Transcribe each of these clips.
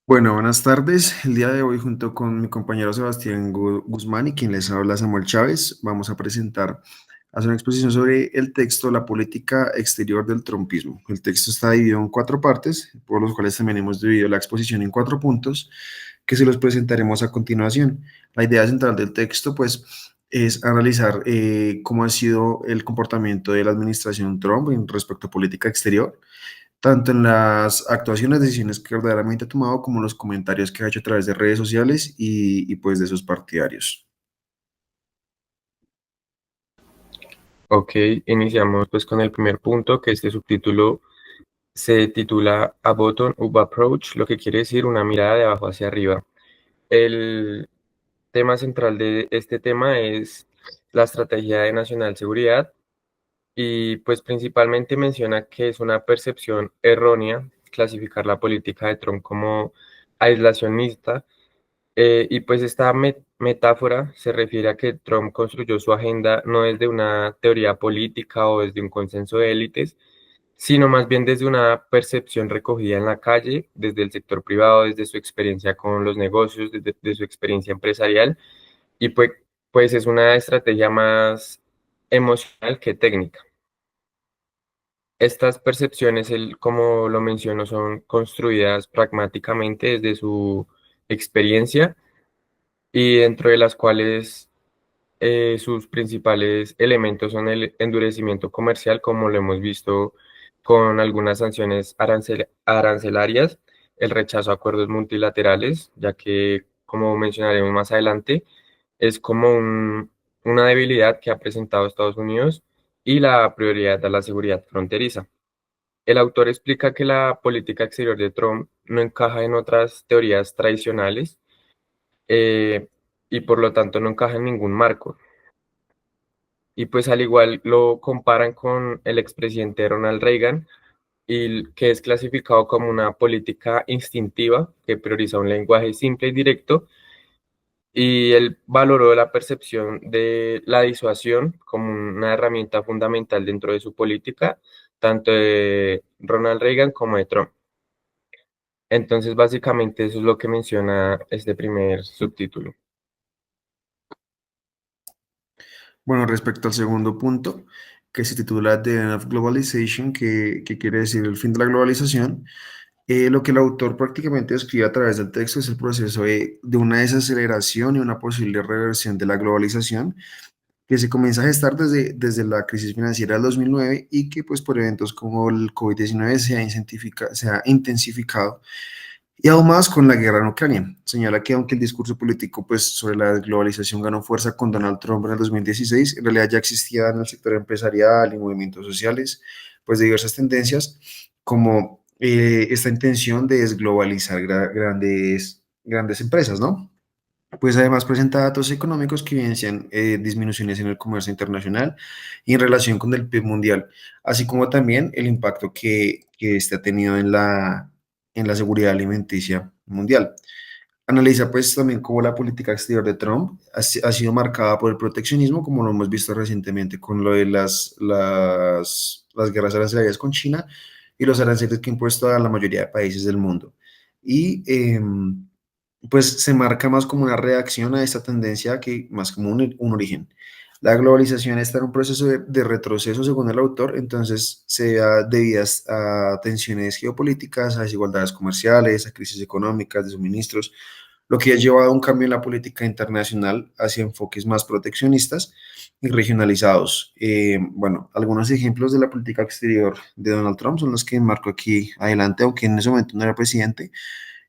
Bueno, buenas tardes. El día de hoy, junto con mi compañero Sebastián Guzmán y quien les habla Samuel Chávez, vamos a hacer una exposición sobre el texto La política exterior del trumpismo. El texto está dividido en cuatro partes, por los cuales también hemos dividido la exposición en cuatro puntos, que se los presentaremos a continuación. La idea central del texto, pues, es analizar cómo ha sido el comportamiento de la administración Trump en respecto a política exterior tanto en las actuaciones, decisiones que verdaderamente ha tomado, como los comentarios que ha hecho a través de redes sociales pues de sus partidarios. Ok, iniciamos pues con el primer punto, que este subtítulo se titula A Bottom-up Approach, lo que quiere decir una mirada de abajo hacia arriba. El tema central de este tema es la estrategia de nacional seguridad y pues principalmente menciona que es una percepción errónea clasificar la política de Trump como aislacionista. Y pues esta metáfora se refiere a que Trump construyó su agenda no desde una teoría política o desde un consenso de élites, sino más bien desde una percepción recogida en la calle, desde el sector privado, desde su experiencia con los negocios, desde su experiencia empresarial, y pues es una estrategia más emocional que técnica. Estas percepciones, como lo menciono, son construidas pragmáticamente desde su experiencia y dentro de las cuales sus principales elementos son el endurecimiento comercial, como lo hemos visto con algunas sanciones arancelarias, el rechazo a acuerdos multilaterales, ya que, como mencionaremos más adelante, es como una debilidad que ha presentado Estados Unidos y la prioridad a la seguridad fronteriza. El autor explica que la política exterior de Trump no encaja en otras teorías tradicionales eh, y por lo tanto no encaja en ningún marco. Y pues al igual lo comparan con el expresidente Ronald Reagan, que es clasificado como una política instintiva que prioriza un lenguaje simple y directo, y él valoró la percepción de la disuasión como una herramienta fundamental dentro de su política, tanto de Ronald Reagan como de Trump. Entonces, básicamente eso es lo que menciona este primer subtítulo. Bueno, respecto al segundo punto, que se titula The End of Globalization, que quiere decir el fin de la globalización, lo que el autor prácticamente describe a través del texto es el proceso de una desaceleración y una posible reversión de la globalización que se comienza a gestar desde la crisis financiera del 2009 y que pues por eventos como el COVID-19 se ha intensificado y aún más con la guerra en Ucrania. Señala que aunque el discurso político pues sobre la globalización ganó fuerza con Donald Trump en el 2016, en realidad ya existía en el sector empresarial y movimientos sociales pues diversas tendencias como esta intención de desglobalizar grandes empresas, ¿no? Pues además presenta datos económicos que evidencian disminuciones en el comercio internacional y en relación con el PIB mundial, así como también el impacto que este ha tenido en la seguridad alimenticia mundial. Analiza pues también cómo la política exterior de Trump ha sido marcada por el proteccionismo, como lo hemos visto recientemente con lo de las guerras arancelarias con China y los aranceles que ha impuesto a la mayoría de países del mundo. Y pues se marca más como una reacción a esta tendencia que más como un origen. La globalización está en un proceso de retroceso, según el autor, entonces se da debidas a tensiones geopolíticas, a desigualdades comerciales, a crisis económicas, de suministros, lo que ha llevado a un cambio en la política internacional hacia enfoques más proteccionistas y regionalizados. Bueno, algunos ejemplos de la política exterior de Donald Trump son los que marco aquí adelante, aunque en ese momento no era presidente.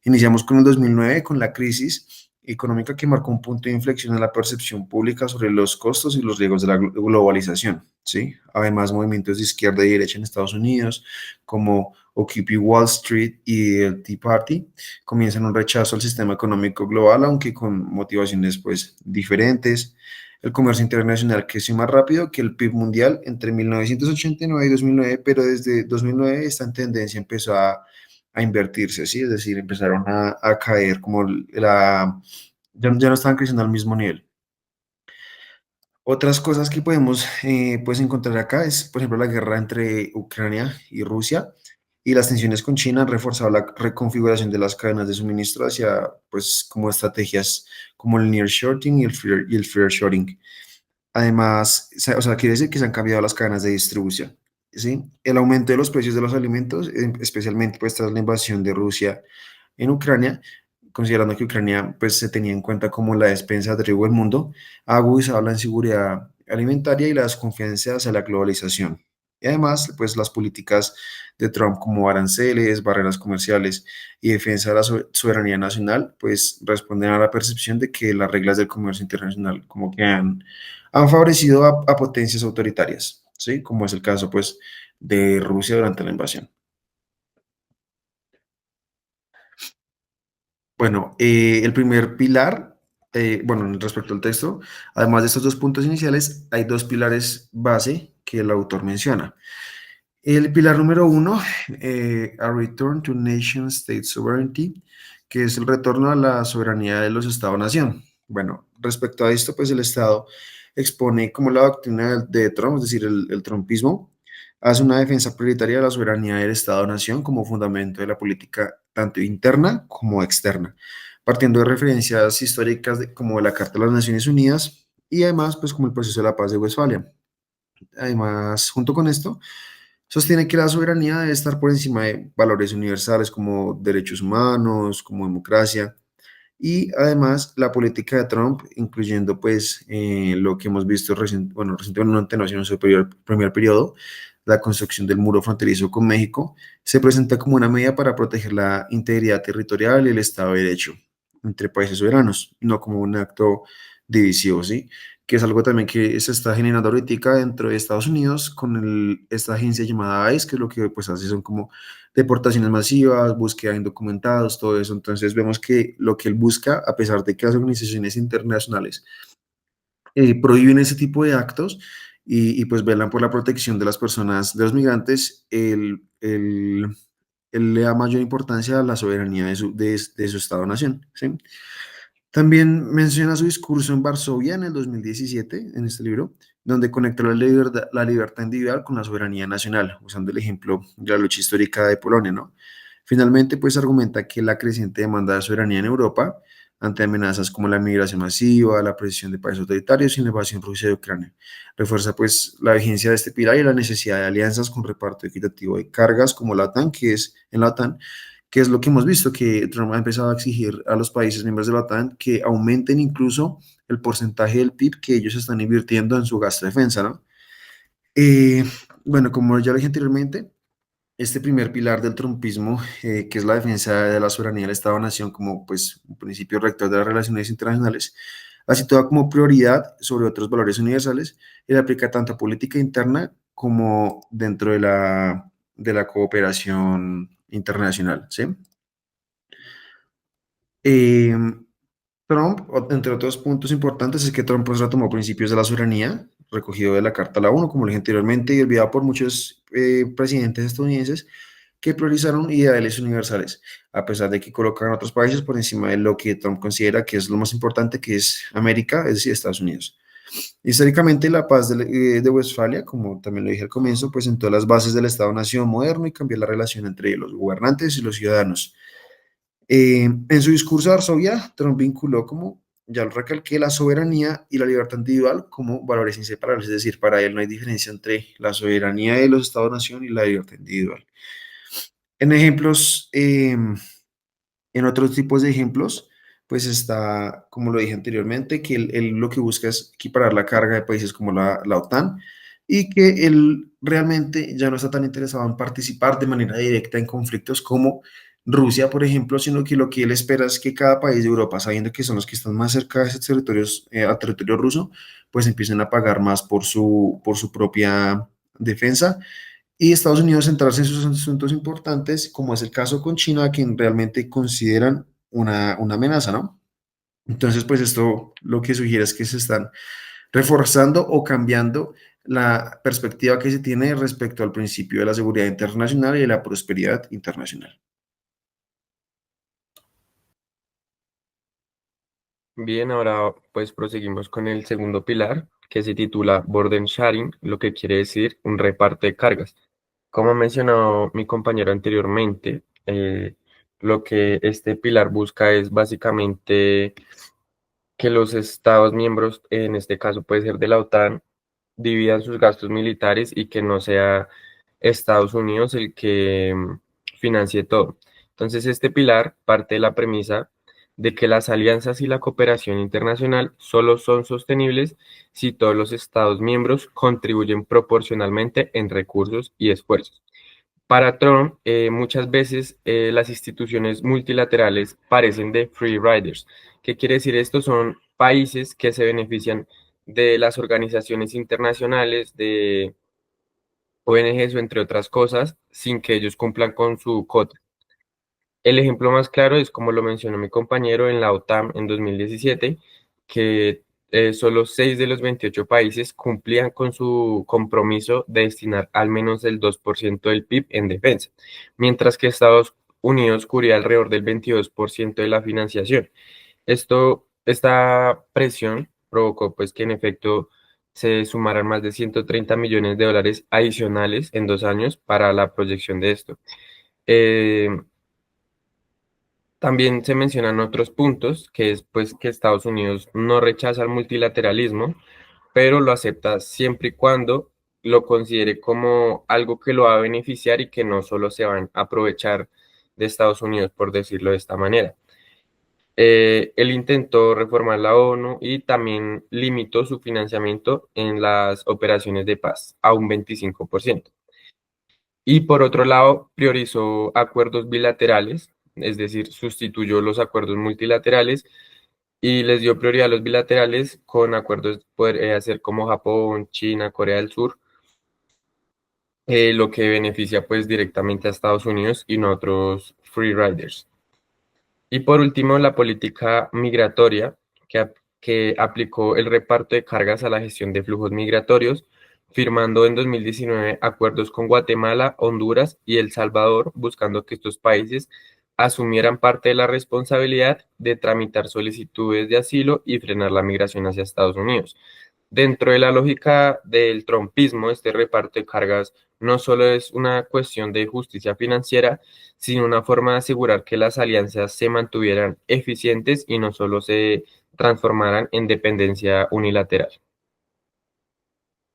Iniciamos con el 2009, con la crisis económica que marcó un punto de inflexión en la percepción pública sobre los costos y los riesgos de la globalización, ¿sí? Además, movimientos de izquierda y derecha en Estados Unidos, como Occupy Wall Street y el Tea Party, comienzan un rechazo al sistema económico global, aunque con motivaciones, pues, diferentes. El comercio internacional creció más rápido que el PIB mundial entre 1989 y 2009, pero desde 2009 esta tendencia empezó a invertirse, ¿sí? Es decir, empezaron a caer como ya no estaban creciendo al mismo nivel. Otras cosas que podemos pues encontrar acá es, por ejemplo, la guerra entre Ucrania y Rusia y las tensiones con China han reforzado la reconfiguración de las cadenas de suministro hacia, pues, como estrategias como el nearshoring y el friendshoring. Además, o sea, quiere decir que se han cambiado las cadenas de distribución, ¿sí? El aumento de los precios de los alimentos, especialmente pues tras la invasión de Rusia en Ucrania, considerando que Ucrania pues se tenía en cuenta como la despensa de trigo del mundo, ha agudizado la inseguridad alimentaria y la desconfianza hacia la globalización. Y además, pues las políticas de Trump como aranceles, barreras comerciales y defensa de la soberanía nacional, pues responden a la percepción de que las reglas del comercio internacional como que han favorecido a potencias autoritarias, ¿sí? Como es el caso, pues, de Rusia durante la invasión. Bueno, el primer pilar, bueno, respecto al texto, además de estos dos puntos iniciales, hay dos pilares base que el autor menciona. El pilar número uno, A Return to Nation State Sovereignty, que es el retorno a la soberanía de los Estados-nación. Bueno, respecto a esto, pues el Estado expone como la doctrina de Trump, es decir, el trumpismo, hace una defensa prioritaria de la soberanía del Estado-nación como fundamento de la política tanto interna como externa, partiendo de referencias históricas como de la Carta de las Naciones Unidas y además, pues como el proceso de la paz de Westfalia. Además, junto con esto, sostiene que la soberanía debe estar por encima de valores universales como derechos humanos, como democracia, y además la política de Trump, incluyendo pues lo que hemos visto bueno, recientemente, no, sino en su primer periodo, la construcción del muro fronterizo con México, se presenta como una medida para proteger la integridad territorial y el Estado de Derecho entre países soberanos, no como un acto divisivo, ¿sí? Que es algo también que se está generando ahorita dentro de Estados Unidos con esta agencia llamada ICE, que es lo que pues hace son como deportaciones masivas, búsqueda de indocumentados, todo eso. Entonces vemos que lo que él busca, a pesar de que las organizaciones internacionales prohíben ese tipo de actos pues velan por la protección de las personas, de los migrantes, él le da mayor importancia a la soberanía de su Estado-nación, ¿sí? También menciona su discurso en Varsovia en el 2017, en este libro, donde conectó la libertad individual con la soberanía nacional, usando el ejemplo de la lucha histórica de Polonia, ¿no? Finalmente, pues argumenta que la creciente demanda de soberanía en Europa, ante amenazas como la migración masiva, la presión de países autoritarios y la invasión rusa de Ucrania, refuerza pues la vigencia de este pilar y la necesidad de alianzas con reparto equitativo de cargas como la OTAN, que es en la OTAN, que es lo que hemos visto, que Trump ha empezado a exigir a los países miembros de la OTAN que aumenten incluso el porcentaje del PIB que ellos están invirtiendo en su gasto de defensa, ¿no? Eh, bueno, como ya lo dije anteriormente, este primer pilar del trumpismo, que es la defensa de la soberanía del Estado-nación como pues un principio rector de las relaciones internacionales, ha situado como prioridad sobre otros valores universales y la aplica tanto a política interna como dentro de la cooperación internacional, ¿sí? Eh, Trump, entre otros puntos importantes, es que Trump pues, retomó principios de la soberanía, recogido de la Carta a la ONU, como lo dije anteriormente, y olvidado por muchos presidentes estadounidenses que priorizaron ideales universales, a pesar de que colocan a otros países por encima de lo que Trump considera que es lo más importante, que es América, es decir, Estados Unidos. Históricamente, la paz de Westfalia, como también lo dije al comienzo, pues sentó las bases del Estado-Nación moderno y cambió la relación entre los gobernantes y los ciudadanos. En su discurso de Varsovia, Trump vinculó, como ya lo recalqué, la soberanía y la libertad individual como valores inseparables, es decir, para él no hay diferencia entre la soberanía de los Estados-nación y la libertad individual. En ejemplos, en otros tipos de ejemplos, pues está, como lo dije anteriormente, que él lo que busca es equiparar la carga de países como la OTAN y que él realmente ya no está tan interesado en participar de manera directa en conflictos como Rusia, por ejemplo, sino que lo que él espera es que cada país de Europa, sabiendo que son los que están más cerca de esos territorios, al territorio ruso, pues empiecen a pagar más por su propia defensa y Estados Unidos centrarse en sus asuntos importantes, como es el caso con China, a quien realmente consideran una amenaza, ¿no? Entonces, pues esto lo que sugiere es que se están reforzando o cambiando la perspectiva que se tiene respecto al principio de la seguridad internacional y de la prosperidad internacional. Bien, ahora pues proseguimos con el segundo pilar, que se titula Burden Sharing, lo que quiere decir un reparto de cargas. Como ha mencionado mi compañero anteriormente, lo que este pilar busca es básicamente que los Estados miembros, en este caso puede ser de la OTAN, dividan sus gastos militares y que no sea Estados Unidos el que financie todo. Entonces, este pilar parte de la premisa de que las alianzas y la cooperación internacional solo son sostenibles si todos los Estados miembros contribuyen proporcionalmente en recursos y esfuerzos. Para Trump, muchas veces las instituciones multilaterales parecen de free riders. ¿Qué quiere decir esto? Son países que se benefician de las organizaciones internacionales, de ONGs o entre otras cosas, sin que ellos cumplan con su cota. El ejemplo más claro es, como lo mencionó mi compañero, en la OTAN en 2017, que solo 6 de los 28 países cumplían con su compromiso de destinar al menos el 2% del PIB en defensa, mientras que Estados Unidos cubría alrededor del 22% de la financiación. Esta presión provocó pues que en efecto se sumaran más de 130 millones de dólares adicionales en 2 años para la proyección de esto. Eh, También se mencionan otros puntos, que es pues que Estados Unidos no rechaza el multilateralismo, pero lo acepta siempre y cuando lo considere como algo que lo va a beneficiar y que no solo se van a aprovechar de Estados Unidos, por decirlo de esta manera. Él intentó reformar la ONU y también limitó su financiamiento en las operaciones de paz a un 25%. Y por otro lado, priorizó acuerdos bilaterales, es decir, sustituyó los acuerdos multilaterales y les dio prioridad a los bilaterales con acuerdos poder hacer como Japón, China, Corea del Sur, lo que beneficia pues directamente a Estados Unidos y no a otros free riders. Y por último, la política migratoria que aplicó el reparto de cargas a la gestión de flujos migratorios, firmando en 2019 acuerdos con Guatemala, Honduras y El Salvador, buscando que estos países asumieran parte de la responsabilidad de tramitar solicitudes de asilo y frenar la migración hacia Estados Unidos. Dentro de la lógica del trompismo, este reparto de cargas no solo es una cuestión de justicia financiera, sino una forma de asegurar que las alianzas se mantuvieran eficientes y no solo se transformaran en dependencia unilateral.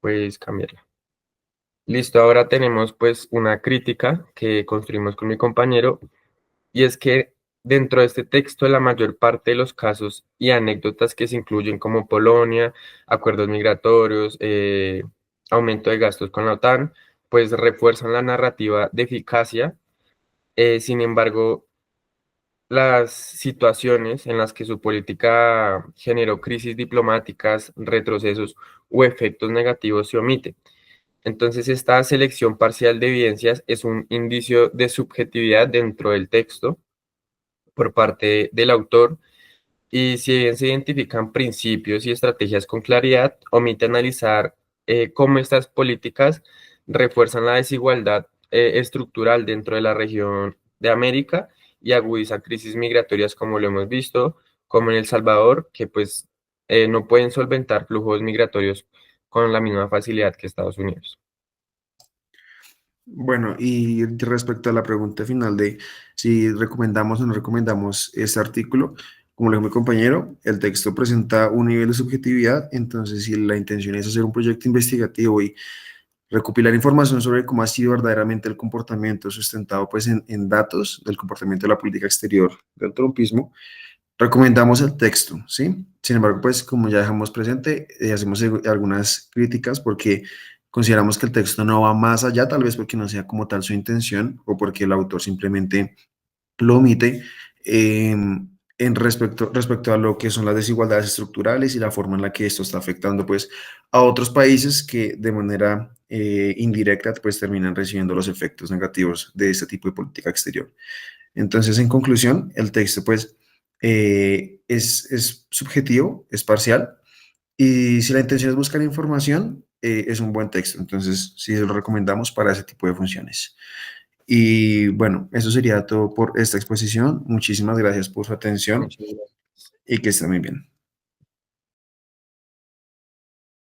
Pues cambiarla. Listo, ahora tenemos pues una crítica que construimos con mi compañero y es que dentro de este texto la mayor parte de los casos y anécdotas que se incluyen como Polonia, acuerdos migratorios, aumento de gastos con la OTAN, pues refuerzan la narrativa de eficacia. Sin embargo, las situaciones en las que su política generó crisis diplomáticas, retrocesos o efectos negativos se omiten. Entonces, esta selección parcial de evidencias es un indicio de subjetividad dentro del texto por parte del autor y si bien se identifican principios y estrategias con claridad, omite analizar cómo estas políticas refuerzan la desigualdad estructural dentro de la región de América y agudizan crisis migratorias como lo hemos visto, como en El Salvador, que pues no pueden solventar flujos migratorios con la misma facilidad que Estados Unidos. Bueno, y respecto a la pregunta final de si recomendamos o no recomendamos este artículo, como lo dijo mi compañero, el texto presenta un nivel de subjetividad, entonces si la intención es hacer un proyecto investigativo y recopilar información sobre cómo ha sido verdaderamente el comportamiento sustentado pues en datos del comportamiento de la política exterior del trumpismo, recomendamos el texto, ¿sí? Sin embargo, pues como ya dejamos presente, hacemos algunas críticas porque consideramos que el texto no va más allá, tal vez porque no sea como tal su intención o porque el autor simplemente lo omite respecto a lo que son las desigualdades estructurales y la forma en la que esto está afectando pues a otros países que de manera indirecta pues terminan recibiendo los efectos negativos de este tipo de política exterior. Entonces, en conclusión, el texto pues es subjetivo, es parcial, y si la intención es buscar información, es un buen texto. Entonces, sí lo recomendamos para ese tipo de funciones. Y bueno, eso sería todo por esta exposición. Muchísimas gracias por su atención Muchas gracias. y que esté muy bien.